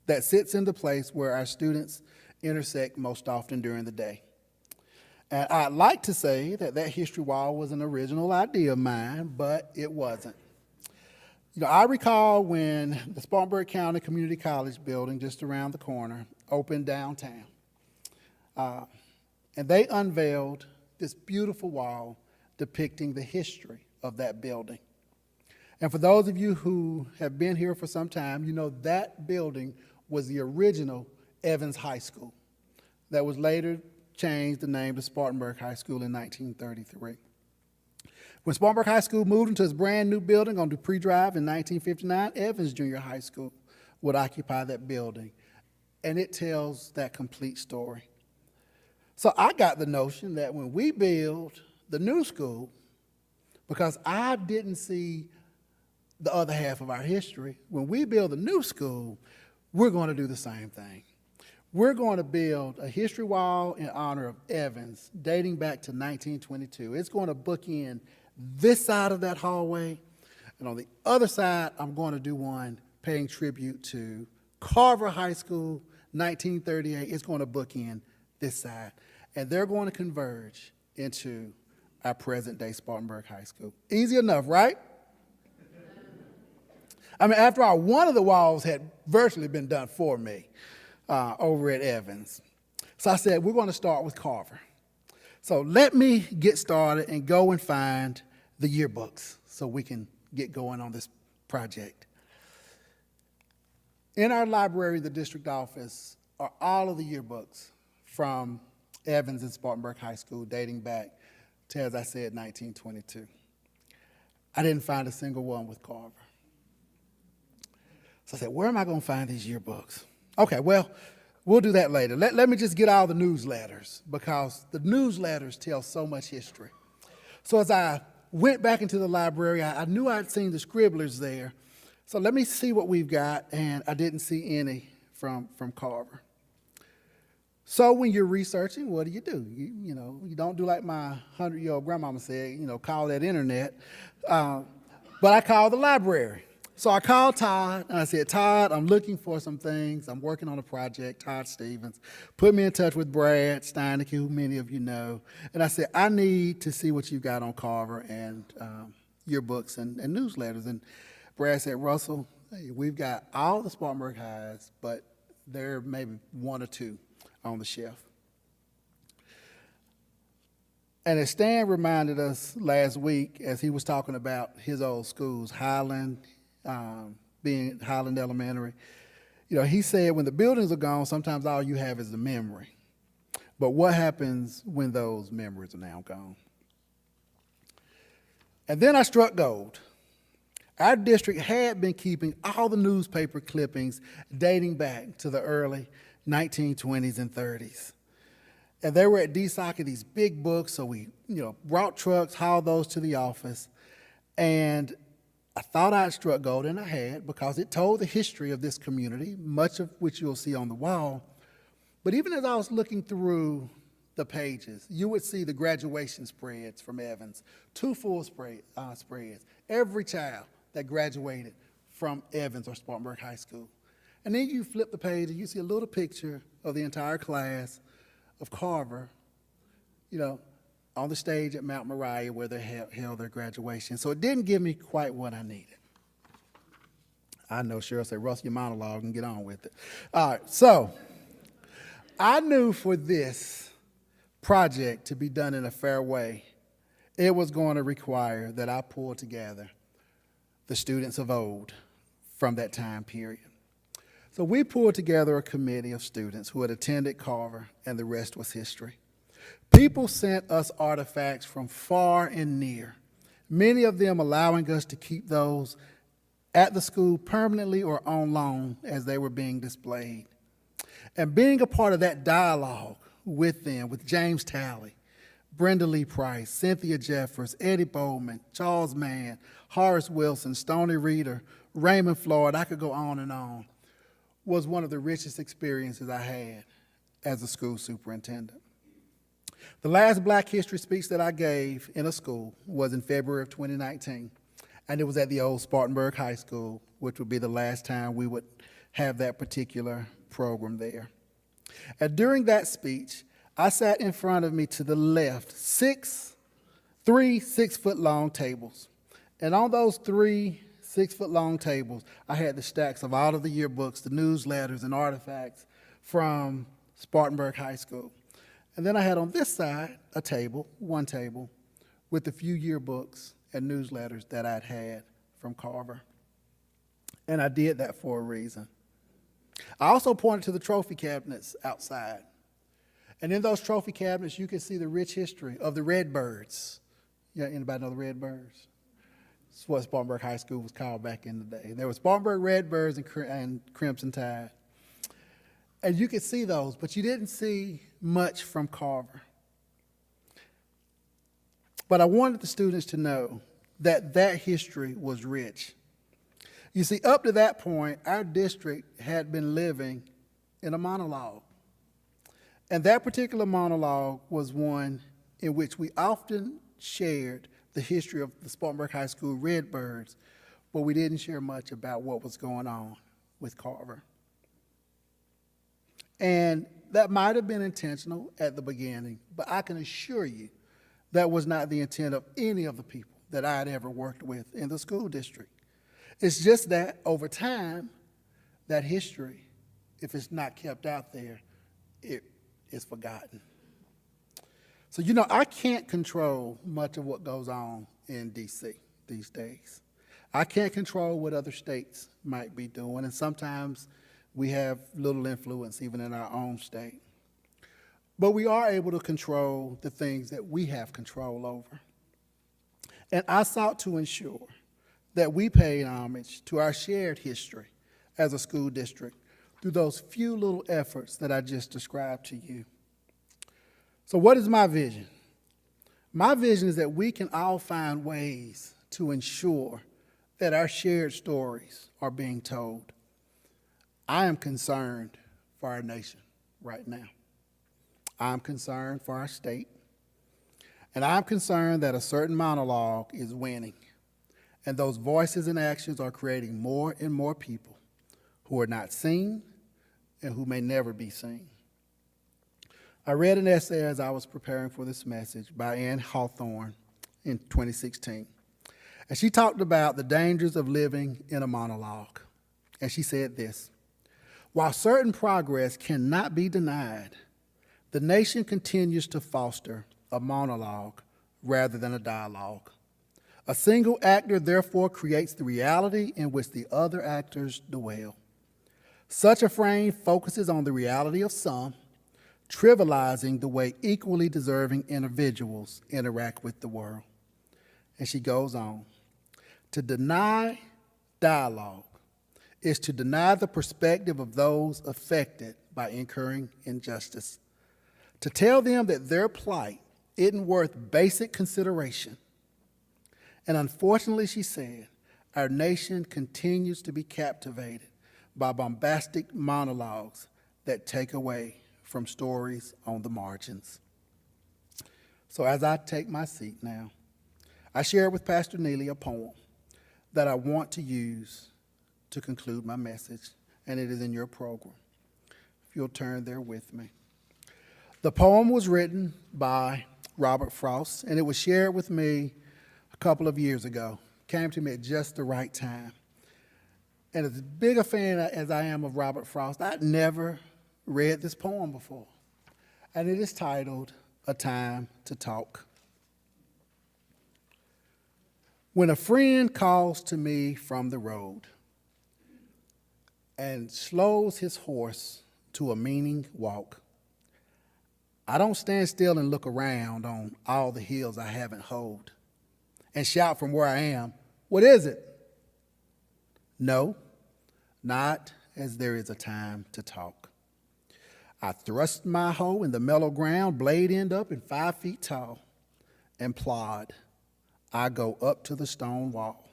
that sits in the place where our students intersect most often during the day. And I'd like to say that history wall was an original idea of mine, but it wasn't. I recall when the Spartanburg County Community College building, just around the corner, opened downtown. And they unveiled this beautiful wall depicting the history of that building. And for those of you who have been here for some time, that building was the original Evans High School that was later changed the name to Spartanburg High School in 1933. When Spartanburg High School moved into its brand new building on Dupree Drive in 1959, Evans Junior High School would occupy that building. And it tells that complete story. So I got the notion that when we build the new school, because I didn't see the other half of our history, when we build the new school, we're going to do the same thing. We're going to build a history wall in honor of Evans dating back to 1922. It's going to bookend this side of that hallway, and on the other side, I'm going to do one paying tribute to Carver High School, 1938. It's going to bookend this side, and they're going to converge into our present-day Spartanburg High School. Easy enough, right? After all, one of the walls had virtually been done for me over at Evans. So I said, we're going to start with Carver. So let me get started and go and find the yearbooks so we can get going on this project. In our library, the district office, are all of the yearbooks from Evans and Spartanburg High School dating back to, as I said, 1922. I didn't find a single one with Carver. So I said, where am I going to find these yearbooks? Okay, well, we'll do that later. Let me just get all the newsletters, because the newsletters tell so much history. So as I went back into the library, I knew I'd seen the scribblers there. So let me see what we've got, and I didn't see any from Carver. So when you're researching, what do? You don't do like my 100-year-old grandmama said, call that internet. But I called the library. So I called Todd, and I said, Todd, I'm looking for some things. I'm working on a project, Todd Stevens. Put me in touch with Brad Steinecke, who many of you know. And I said, I need to see what you've got on Carver and yearbooks and newsletters. And Brad said, Russell, hey, we've got all the Spartanburg Highs, but there may be one or two on the shelf. And as Stan reminded us last week, as he was talking about his old schools, Highland, being Highland Elementary, he said when the buildings are gone, sometimes all you have is the memory. But what happens when those memories are now gone? And then I struck gold. Our district had been keeping all the newspaper clippings dating back to the early 1920s and 30s. And they were at DSOC, these big books, so we brought trucks, hauled those to the office, and I thought I'd struck gold, and I had, because it told the history of this community, much of which you'll see on the wall. But even as I was looking through the pages, you would see the graduation spreads from Evans, 2 full spreads, every child that graduated from Evans or Spartanburg High School. And then you flip the page and you see a little picture of the entire class of Carver, on the stage at Mount Moriah where they held their graduation. So it didn't give me quite what I needed. I know Cheryl said, Russ, your monologue and get on with it. All right, so I knew for this project to be done in a fair way, it was going to require that I pull together the students of old from that time period. So we pulled together a committee of students who had attended Carver, and the rest was history. People sent us artifacts from far and near, many of them allowing us to keep those at the school permanently or on loan as they were being displayed. And being a part of that dialogue with them, with James Talley, Brenda Lee Price, Cynthia Jeffers, Eddie Bowman, Charles Mann, Horace Wilson, Stoney Reeder, Raymond Floyd, I could go on, was one of the richest experiences I had as a school superintendent. The last Black History speech that I gave in a school was in February of 2019, and it was at the old Spartanburg High School, which would be the last time we would have that particular program there. And during that speech, I sat in front of me to the left, 3 6-foot-long tables. And on those 3 6-foot-long tables, I had the stacks of all of the yearbooks, the newsletters, and artifacts from Spartanburg High School. And then I had on this side a table, one table, with a few yearbooks and newsletters that I'd had from Carver. And I did that for a reason. I also pointed to the trophy cabinets outside. And in those trophy cabinets, you can see the rich history of the Redbirds. Anybody know the Redbirds? That's what Spartanburg High School was called back in the day. There were Spartanburg Redbirds and Crimson Tide. And you could see those, but you didn't see much from Carver. But I wanted the students to know that that history was rich. You see, up to that point, our district had been living in a monologue. And that particular monologue was one in which we often shared the history of the Spartanburg High School Redbirds, but we didn't share much about what was going on with Carver. And that might have been intentional at the beginning, but I can assure you that was not the intent of any of the people that I had ever worked with in the school district. It's just that over time, that history, if it's not kept out there, it is forgotten. So, I can't control much of what goes on in D.C. these days. I can't control what other states might be doing, and sometimes we have little influence even in our own state. But we are able to control the things that we have control over. And I sought to ensure that we paid homage to our shared history as a school district through those few little efforts that I just described to you. So what is my vision? My vision is that we can all find ways to ensure that our shared stories are being told. I am concerned for our nation right now. I'm concerned for our state. And I'm concerned that a certain monologue is winning. And those voices and actions are creating more and more people who are not seen and who may never be seen. I read an essay as I was preparing for this message by Anne Hawthorne in 2016. And she talked about the dangers of living in a monologue. And she said this: while certain progress cannot be denied, the nation continues to foster a monologue rather than a dialogue. A single actor therefore creates the reality in which the other actors dwell. Such a frame focuses on the reality of some, trivializing the way equally deserving individuals interact with the world. And she goes on. To deny dialogue is to deny the perspective of those affected by incurring injustice. To tell them that their plight isn't worth basic consideration. And unfortunately, she said, our nation continues to be captivated by bombastic monologues that take away from stories on the margins. So as I take my seat now, I share with Pastor Neely a poem that I want to use to conclude my message, and it is in your program. If you'll turn there with me. The poem was written by Robert Frost, and it was shared with me a couple of years ago. Came to me at just the right time. And as big a fan as I am of Robert Frost, I'd never read this poem before. And it is titled, A Time to Talk. When a friend calls to me from the road and slows his horse to a meaning walk, I don't stand still and look around on all the hills I haven't hoed and shout from where I am, what is it? No, not as there is a time to talk. I thrust my hoe in the mellow ground, blade end up and 5 feet tall, and plod. I go up to the stone wall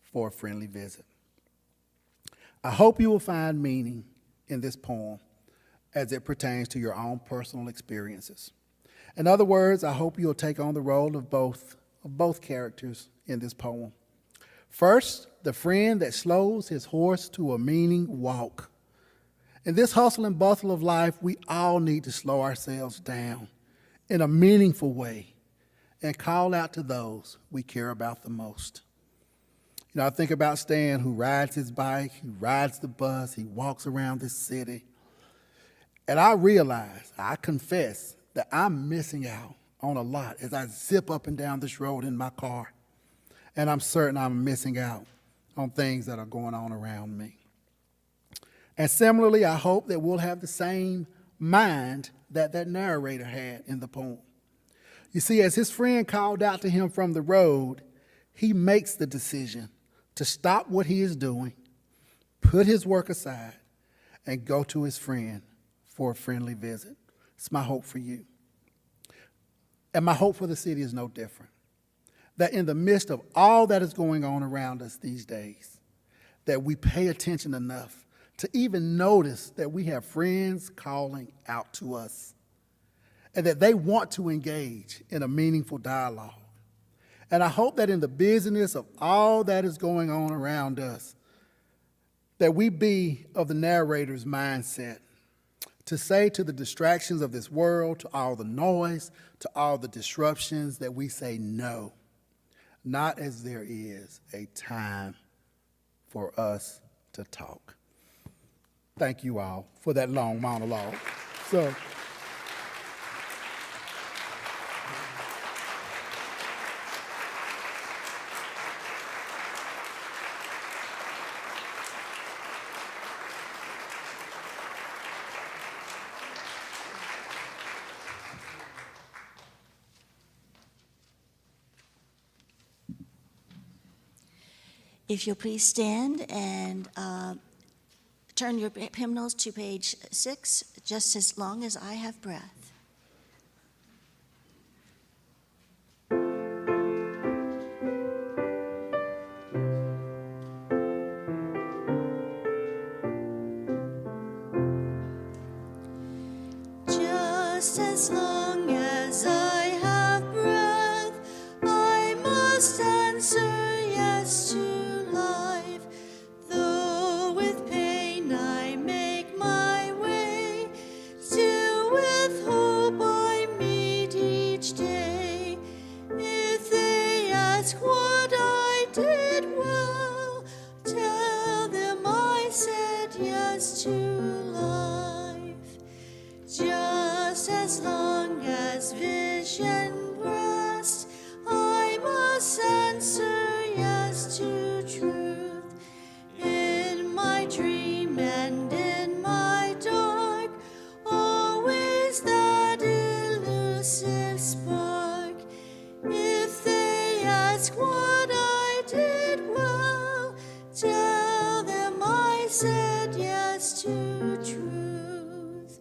for a friendly visit. I hope you will find meaning in this poem as it pertains to your own personal experiences. In other words, I hope you'll take on the role of both characters in this poem. First, the friend that slows his horse to a meaning walk. In this hustle and bustle of life, we all need to slow ourselves down in a meaningful way and call out to those we care about the most. You know, I think about Stan, who rides his bike, he rides the bus, he walks around this city. And I realize, I confess, that I'm missing out on a lot as I zip up and down this road in my car. And I'm certain I'm missing out on things that are going on around me. And similarly, I hope that we'll have the same mind that that narrator had in the poem. You see, as his friend called out to him from the road, he makes the decision to stop what he is doing, put his work aside, and go to his friend for a friendly visit. It's my hope for you. And my hope for the city is no different. That in the midst of all that is going on around us these days, that we pay attention enough to even notice that we have friends calling out to us and that they want to engage in a meaningful dialogue. And I hope that in the busyness of all that is going on around us, that we be of the narrator's mindset to say to the distractions of this world, to all the noise, to all the disruptions, that we say no, not as there is a time for us to talk. Thank you all for that long monologue. So, if you'll please stand and turn your hymnals to page 6, just as long as I have breath. Just as long as I have breath, I must answer yes to life. Though with pain I make my way, still with hope I meet each day. If they ask what I did well, tell them I said yes to life. Just as long as vision rests, I must answer yes to truth. In my dream and in my dark, always that elusive spark. If they ask what I did well, said yes to truth.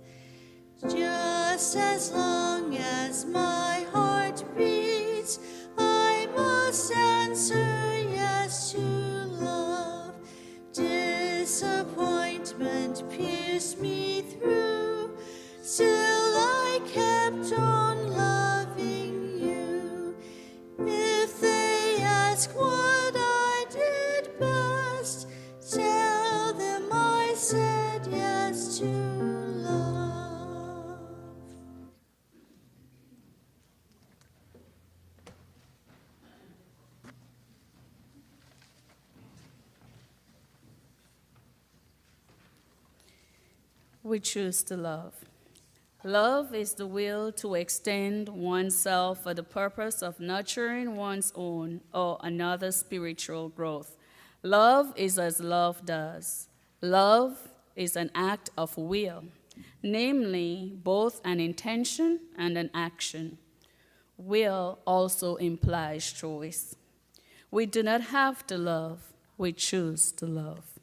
Just as long as my heart beats, I must answer yes to love. Disappointment pierced me through, still I kept on loving you. If they ask what I did best, tell them I said yes to love. We choose to love. Love is the will to extend oneself for the purpose of nurturing one's own or another's spiritual growth. Love is as love does. Love is an act of will, namely both an intention and an action. Will also implies choice. We do not have to love, we choose to love.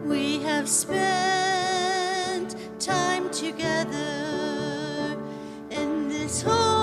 We have spent time together in this home.